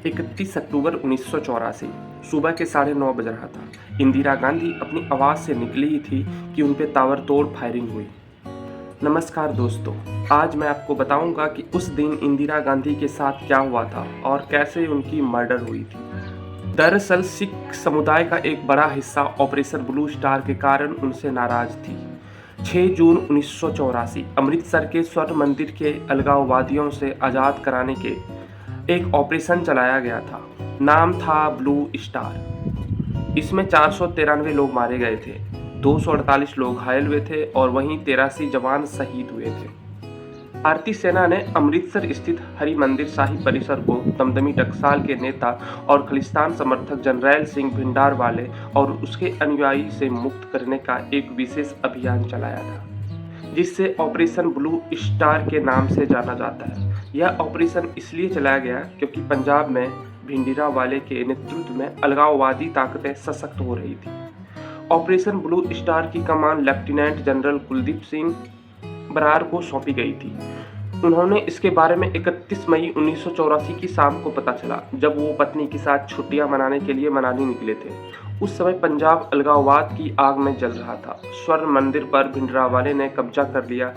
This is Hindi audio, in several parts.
31 अक्टूबर 1984 सुबह के 9:30 बज रहा था। इंदिरा गांधी अपनी आवाज़ से निकली ही थी कि उन पे ताबड़तोड़ फायरिंग हुई। नमस्कार दोस्तों, आज मैं आपको बताऊंगा कि उस दिन इंदिरा गांधी के साथ क्या हुआ था और कैसे उनकी मर्डर हुई थी। दरअसल सिख समुदाय का एक बड़ा हिस्सा ऑपरेशन ब्लू स्टार के कारण उनसे नाराज थी। 6 जून 1984 अमृतसर के स्वर्ण मंदिर के अलगाववादियों से आज़ाद कराने के एक ऑपरेशन चलाया गया था। नाम था ब्लू स्टार। इसमें 493 लोग मारे गए थे, 248 लोग घायल हुए थे और वहीं 83 जवान शहीद हुए थे। भारतीय सेना ने अमृतसर स्थित हरि मंदिर साहिब परिसर को दमदमी टकसाल के नेता और खलिस्तान समर्थक जनरैल सिंह भिंडारवाले और उसके अनुयायी से मुक्त करने का एक विशेष अभियान चलाया था, जिससे ऑपरेशन ब्लू स्टार के नाम से जाना जाता है। यह ऑपरेशन इसलिए चलाया गया क्योंकि पंजाब में भिंडरावाले के नेतृत्व में अलगाववादी ताकतें सशक्त हो रही थी। ऑपरेशन ब्लू स्टार की कमान लेफ्टिनेंट जनरल कुलदीप सिंह बरार को सौंपी गई थी। उन्होंने इसके बारे में 31 मई 1984 की शाम को पता चला, जब वो पत्नी के साथ छुट्टियां मनाने के लिए मनाली निकले थे। उस समय पंजाब अलगाववाद की आग में जल रहा था। स्वर्ण मंदिर पर भिंडरावाले ने कब्जा कर लिया।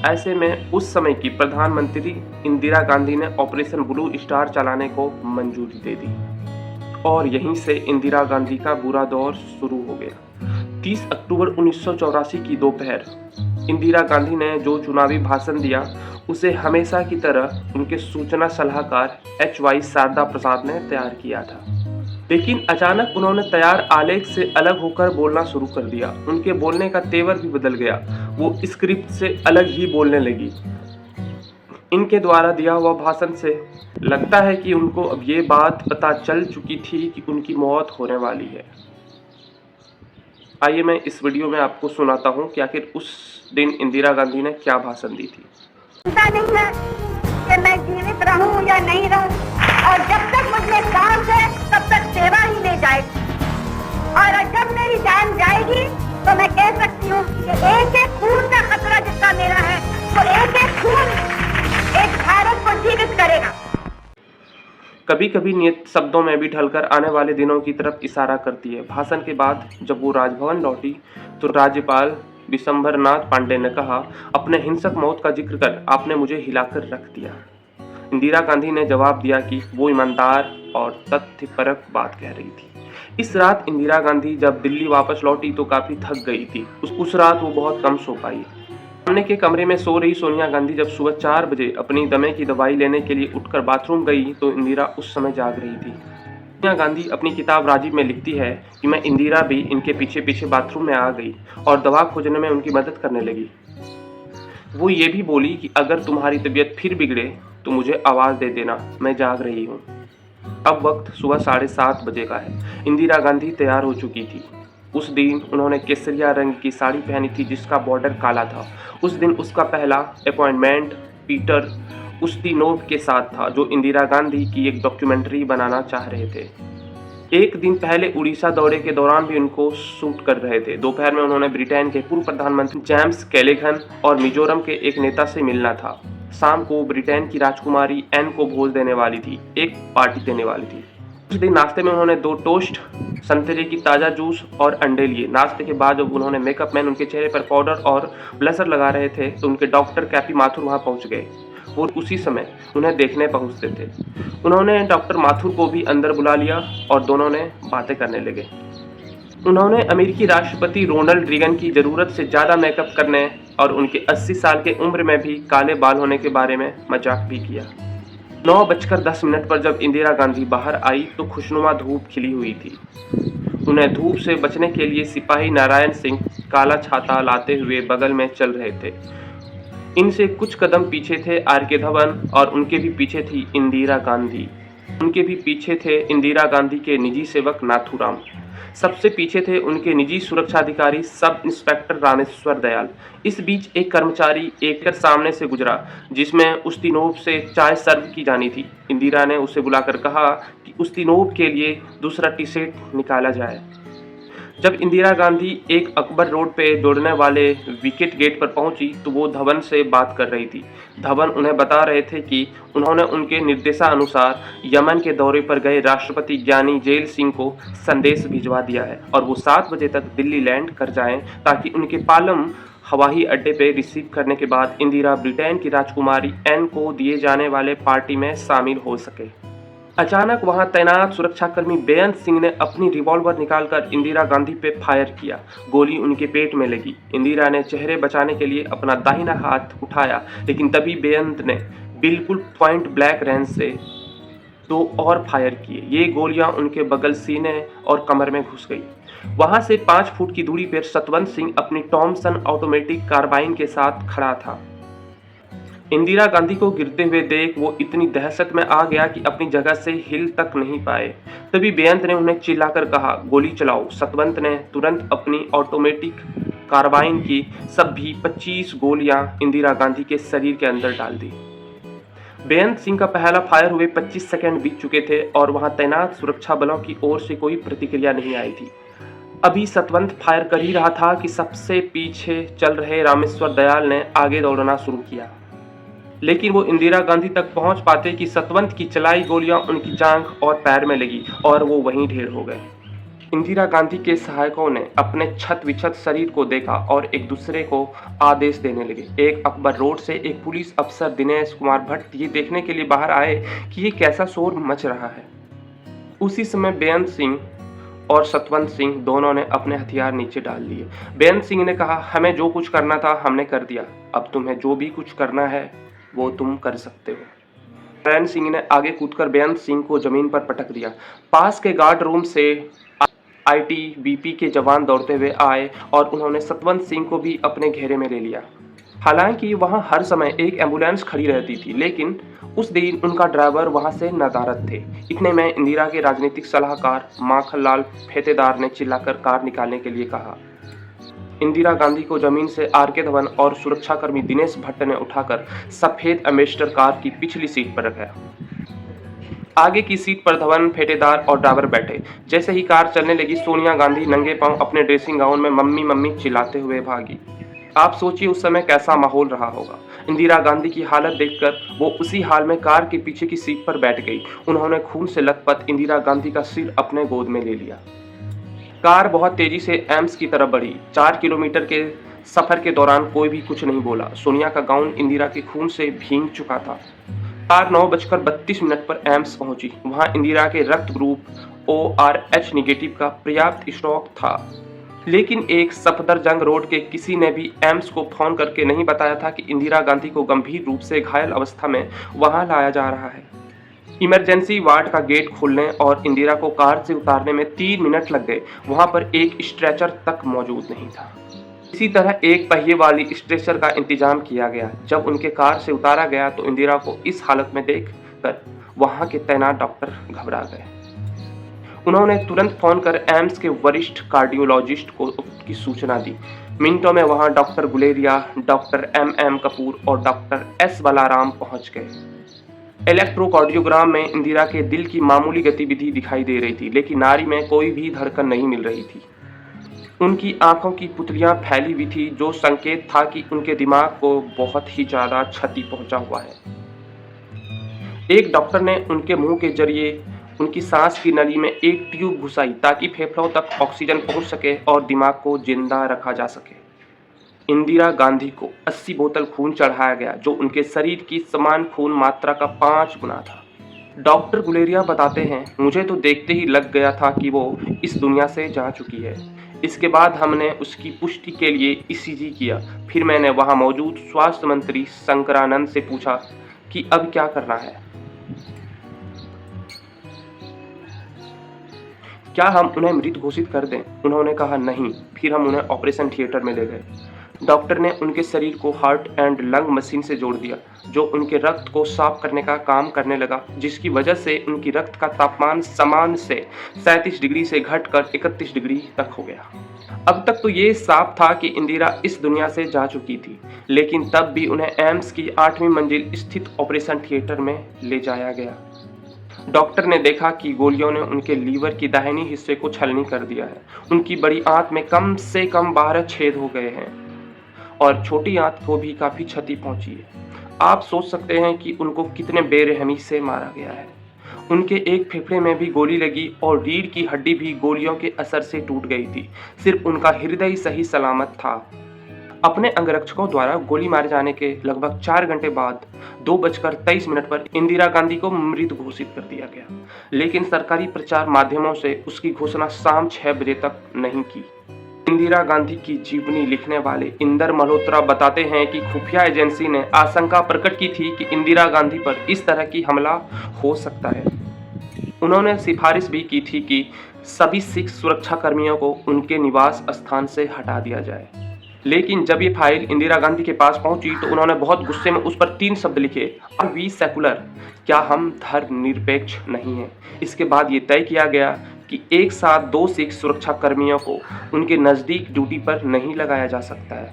ऐसे में उस समय की प्रधानमंत्री इंदिरा गांधी ने ऑपरेशन ब्लू स्टार चलाने को मंजूरी दे दी और यहीं से इंदिरा गांधी का बुरा दौर शुरू हो गया। 30 अक्टूबर 1984 की दोपहर इंदिरा गांधी ने जो चुनावी भाषण दिया, उसे हमेशा की तरह उनके सूचना सलाहकार HY शारदा प्रसाद ने तैयार किया था। लेकिन अचानक उन्होंने तैयार आलेख से अलग होकर बोलना शुरू कर दिया। उनके बोलने का तेवर भी बदल गया। वो स्क्रिप्ट से अलग ही बोलने लगी। इनके द्वारा दिया हुआ भाषण से लगता है कि उनको अब ये बात पता चल चुकी थी कि उनकी मौत होने वाली है। आइए मैं इस वीडियो में आपको सुनाता हूँ कि आखिर उस दिन इंदिरा गांधी ने क्या भाषण दी थी। चिंता नहीं है कि मैं जीवित रहूं या नहीं रहूं, और जब तक मुझे सांस है तब तक सेवा ही ले जाएगी, और जब मेरी जान जाएगी तो मैं कह सकती हूँ कि एक एक खून का खतरा जितना मेरा है, तो एक एक खून एक भारत को जीवित करेगा। कभी कभी नियत शब्दों में भी ढलकर आने वाले दिनों की तरफ इशारा करती है। भाषण के बाद जब वो राजभवन लौटी तो राज्यपाल विशंभरनाथ पांडे ने कहा, अपने हिंसक मौत का जिक्र कर आपने मुझे हिलाकर रख दिया। इंदिरा गांधी ने जवाब दिया कि वो ईमानदार और तथ्यपरक बात कह रही थी। इस रात इंदिरा गांधी जब दिल्ली वापस लौटी तो काफी थक गई थी। उस रात वो बहुत कम सो पाई। सामने के कमरे में सो रही सोनिया गांधी जब सुबह 4 बजे अपनी दमे की दवाई लेने के लिए उठकर बाथरूम गई तो इंदिरा उस समय जाग रही थी। सोनिया गांधी अपनी किताब राजीव में लिखती है कि मैं इंदिरा भी इनके पीछे पीछे बाथरूम में आ गई और दवा खोजने में उनकी मदद करने लगी। वो ये भी बोली कि अगर तुम्हारी तबीयत फिर बिगड़े तो मुझे आवाज़ दे देना, मैं जाग रही हूँ। अब वक्त सुबह 7:30 बजे का है। इंदिरा गांधी तैयार हो चुकी थी। उस दिन उन्होंने केसरिया रंग की साड़ी पहनी थी जिसका बॉर्डर काला था। उस दिन उसका पहला अपॉइंटमेंट पीटर उस्तिनोव के साथ था, जो इंदिरा गांधी की एक डॉक्यूमेंट्री बनाना चाह रहे थे। एक दिन पहले उड़ीसा दौरे के दौरान भी उनको शूट कर रहे थे। दोपहर में उन्होंने ब्रिटेन के पूर्व प्रधानमंत्री जेम्स कैलेगन और मिजोरम के एक नेता से मिलना था। शाम को ब्रिटेन की राजकुमारी एन को भोज देने वाली थी, एक पार्टी देने वाली थी। उस दिन नाश्ते में उन्होंने 2 टोस्ट, संतरे की ताज़ा जूस और अंडे लिए। नाश्ते के बाद जब उन्होंने मेकअप मैन उनके चेहरे पर पाउडर और ब्लशर लगा रहे थे तो उनके डॉक्टर कैपी माथुर वहां पहुंच गए। वो उसी समय उन्हें देखने पहुंचते थे। उन्होंने डॉक्टर माथुर को भी अंदर बुला लिया और दोनों ने बातें करने लगे। उन्होंने अमेरिकी राष्ट्रपति रोनाल्ड रीगन की ज़रूरत से ज़्यादा मेकअप करने और उनके 80 साल के उम्र में भी काले बाल होने के बारे में मजाक भी किया। 9:10 पर जब इंदिरा गांधी बाहर आई तो खुशनुमा धूप खिली हुई थी। उन्हें धूप से बचने के लिए सिपाही नारायण सिंह काला छाता लाते हुए बगल में चल रहे थे। इनसे कुछ कदम पीछे थे RK धवन और उनके भी पीछे थी इंदिरा गांधी। उनके भी पीछे थे इंदिरा गांधी के निजी सेवक नाथूराम। सबसे पीछे थे उनके निजी सुरक्षा अधिकारी सब इंस्पेक्टर रामेश्वर दयाल। इस बीच एक कर्मचारी एक सामने से गुजरा जिसमें उस्तिनोव से चाय सर्व की जानी थी। इंदिरा ने उसे बुलाकर कहा कि उस्तिनोव के लिए दूसरा टी शर्ट निकाला जाए। जब इंदिरा गांधी एक अकबर रोड पे दौड़ने वाले विकेट गेट पर पहुंची तो वो धवन से बात कर रही थी। धवन उन्हें बता रहे थे कि उन्होंने उनके निर्देशानुसार यमन के दौरे पर गए राष्ट्रपति ज्ञानी जेल सिंह को संदेश भिजवा दिया है और वो 7 बजे तक दिल्ली लैंड कर जाएं ताकि उनके पालम हवाई अड्डे पे रिसीव करने के बाद इंदिरा ब्रिटेन की राजकुमारी एन को दिए जाने वाले पार्टी में शामिल हो सके। अचानक वहां तैनात सुरक्षाकर्मी बेअंत सिंह ने अपनी रिवॉल्वर निकालकर इंदिरा गांधी पे फायर किया। गोली उनके पेट में लगी। इंदिरा ने चेहरे बचाने के लिए अपना दाहिना हाथ उठाया, लेकिन तभी बेअंत ने बिल्कुल पॉइंट ब्लैंक रेंज से 2 और फायर किए। ये गोलियां उनके बगल, सीने और कमर में घुस गई। वहां से 5 फुट की दूरी पर सतवंत सिंह अपनी टॉमसन ऑटोमेटिक कार्बाइन के साथ खड़ा था। इंदिरा गांधी को गिरते हुए देख वो इतनी दहशत में आ गया कि अपनी जगह से हिल तक नहीं पाए। तभी बेअंत ने उन्हें चिल्लाकर कहा, गोली चलाओ। सतवंत ने तुरंत अपनी ऑटोमेटिक कार्बाइन की सभी 25 गोलियां इंदिरा गांधी के शरीर के अंदर डाल दी। बेअंत सिंह का पहला फायर हुए 25 सेकंड बीत चुके थे और वहां तैनात सुरक्षा बलों की ओर से कोई प्रतिक्रिया नहीं आई थी। अभी सतवंत फायर कर ही रहा था कि सबसे पीछे चल रहे रामेश्वर दयाल ने आगे दौड़ना शुरू किया, लेकिन वो इंदिरा गांधी तक पहुंच पाते कि सतवंत की चलाई गोलियां उनकी जांघ और पैर में लगी और वो वहीं ढेर हो गए। इंदिरा गांधी के सहायकों ने अपने छत विछत शरीर को देखा और एक दूसरे को आदेश देने लगे। एक अकबर रोड से एक पुलिस अफसर दिनेश कुमार भट्ट ये देखने के लिए बाहर आए कि ये कैसा शोर मच रहा है। उसी समय बेअंत सिंह और सतवंत सिंह दोनों ने अपने हथियार नीचे डाल लिए। बेअंत सिंह ने कहा, हमें जो कुछ करना था हमने कर दिया, अब तुम्हें जो भी कुछ करना है वो तुम कर सकते हो। नारायण सिंह ने आगे कूदकर बेअंत सिंह को जमीन पर पटक दिया। पास के गार्ड रूम से आईटीबीपी के जवान दौड़ते हुए आए और उन्होंने सतवंत सिंह को भी अपने घेरे में ले लिया। हालांकि वहां हर समय एक एम्बुलेंस खड़ी रहती थी, लेकिन उस दिन उनका ड्राइवर वहां से नदारद थे। इतने में इंदिरा के राजनीतिक सलाहकार माखनलाल फेतेदार ने चिल्लाकर कार निकालने के लिए कहा। इंदिरा गांधी को जमीन से आर.के. धवन और सुरक्षाकर्मी दिनेश भट्ट ने उठाकर सफेद एम्बेसडर कार की पिछली सीट पर रखा। आगे की सीट पर धवन, फेटेदार और ड्राइवर बैठे। जैसे ही कार चलने लगी, सोनिया गांधी नंगे पांव अपने ड्रेसिंग गाउन में मम्मी मम्मी चिल्लाते हुए भागी। आप सोचिए उस समय कैसा माहौल रहा होगा। इंदिरा गांधी की हालत देखकर वो उसी हाल में कार के पीछे की सीट पर बैठ गई। उन्होंने खून से लथपथ इंदिरा गांधी का सिर अपने गोद में ले लिया। कार बहुत तेजी से एम्स की तरफ बढ़ी। 4 किलोमीटर के सफर के दौरान कोई भी कुछ नहीं बोला। सोनिया का गाउन इंदिरा के खून से भीग चुका था। कार 9:32 पर एम्स पहुंची। वहां इंदिरा के रक्त ग्रुप ORH नेगेटिव का पर्याप्त स्टॉक था, लेकिन एक सफदरजंग रोड के किसी ने भी एम्स को फोन करके नहीं बताया था कि इंदिरा गांधी को गंभीर रूप से घायल अवस्था में वहां लाया जा रहा है। इमरजेंसी वार्ड का गेट खोलने और इंदिरा को कार से उतारने में 3 मिनट लग गए। वहां पर एक स्ट्रेचर तक मौजूद नहीं था। इसी तरह एक पहिए वाली स्ट्रेचर का इंतजाम किया गया। जब उनके कार से उतारा गया तो इंदिरा को इस हालत में देखकर वहां के तैनात डॉक्टर घबरा गए। उन्होंने तुरंत फोन कर एम्स के वरिष्ठ कार्डियोलॉजिस्ट को की सूचना दी। मिनटों में वहां doctor Guleria, doctor MM Kapoor और डॉक्टर S बलाराम पहुंच गए। इलेक्ट्रोकार्डियोग्राम में इंदिरा के दिल की मामूली गतिविधि दिखाई दे रही थी, लेकिन नाड़ी में कोई भी धड़कन नहीं मिल रही थी। उनकी आंखों की पुतलियां फैली हुई थी, जो संकेत था कि उनके दिमाग को बहुत ही ज्यादा क्षति पहुंचा हुआ है। एक डॉक्टर ने उनके मुंह के जरिए उनकी सांस की नली में एक ट्यूब घुसाई ताकि फेफड़ों तक ऑक्सीजन पहुंच सके और दिमाग को जिंदा रखा जा सके। इंदिरा गांधी को 80 बोतल खून चढ़ाया गया, जो उनके शरीर की समान खून मात्रा का 5 गुना था। डॉक्टर गुलेरिया बताते हैं, मुझे तो देखते ही लग गया था कि वो इस दुनिया से जा चुकी है। इसके बाद हमने उसकी पुष्टि के लिए ECG किया। फिर मैंने वहां मौजूद स्वास्थ्य मंत्री शंकरानंद से पूछा कि अब क्या करना है, क्या हम उन्हें मृत घोषित कर दें? उन्होंने कहा नहीं। फिर हम उन्हें ऑपरेशन थिएटर में ले गए। डॉक्टर ने उनके शरीर को हार्ट एंड लंग मशीन से जोड़ दिया, जो उनके रक्त को साफ करने का काम करने लगा, जिसकी वजह से उनकी रक्त का तापमान सामान्य से 37 डिग्री से घटकर 31 डिग्री तक हो गया। अब तक तो ये साफ था कि इंदिरा इस दुनिया से जा चुकी थी, लेकिन तब भी उन्हें एम्स की 8वीं मंजिल स्थित ऑपरेशन थिएटर में ले जाया गया। डॉक्टर ने देखा कि गोलियों ने उनके लीवर की दाहिनी हिस्से को छलनी कर दिया है। उनकी बड़ी आंत में कम से कम 12 छेद हो गए हैं और छोटी आंत को भी काफ़ी क्षति पहुंची है। आप सोच सकते हैं कि उनको कितने बेरहमी से मारा गया है। उनके एक फेफड़े में भी गोली लगी और रीढ़ की हड्डी भी गोलियों के असर से टूट गई थी। सिर्फ उनका हृदय ही सही सलामत था। अपने अंगरक्षकों द्वारा गोली मारे जाने के लगभग 4 घंटे बाद 2:23 पर इंदिरा गांधी को मृत घोषित कर दिया गया, लेकिन सरकारी प्रचार माध्यमों से उसकी घोषणा शाम 6 बजे तक नहीं की। इंदिरा गांधी की जीवनी लिखने वाले इंदर मल्होत्रा बताते हैं कि खुफिया एजेंसी ने आशंका प्रकट की थी कि इंदिरा गांधी पर इस तरह की हमला हो सकता है। उन्होंने सिफारिश भी की थी कि सभी सिख सुरक्षा कर्मियों को उनके निवास स्थान से हटा दिया जाए। लेकिन जब ये फाइल इंदिरा गांधी के पास पहुंची तो उन्होंने बहुत गुस्से में उस पर 3 शब्द लिखे, आर वी सेकुलर, क्या हम धर्मनिरपेक्ष नहीं हैं। इसके बाद ये तय किया गया कि एक साथ 2 सिख सुरक्षा कर्मियों को उनके नज़दीक ड्यूटी पर नहीं लगाया जा सकता है।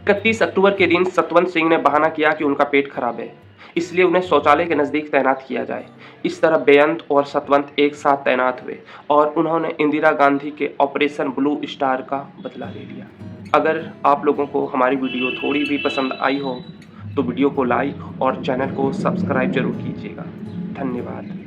31 अक्टूबर के दिन सतवंत सिंह ने बहाना किया कि उनका पेट खराब है, इसलिए उन्हें शौचालय के नज़दीक तैनात किया जाए। इस तरह बेअंत और सतवंत एक साथ तैनात हुए और उन्होंने इंदिरा गांधी के ऑपरेशन ब्लू स्टार का बदला ले लिया। अगर आप लोगों को हमारी वीडियो थोड़ी भी पसंद आई हो तो वीडियो को लाइक और चैनल को सब्सक्राइब जरूर कीजिएगा। धन्यवाद।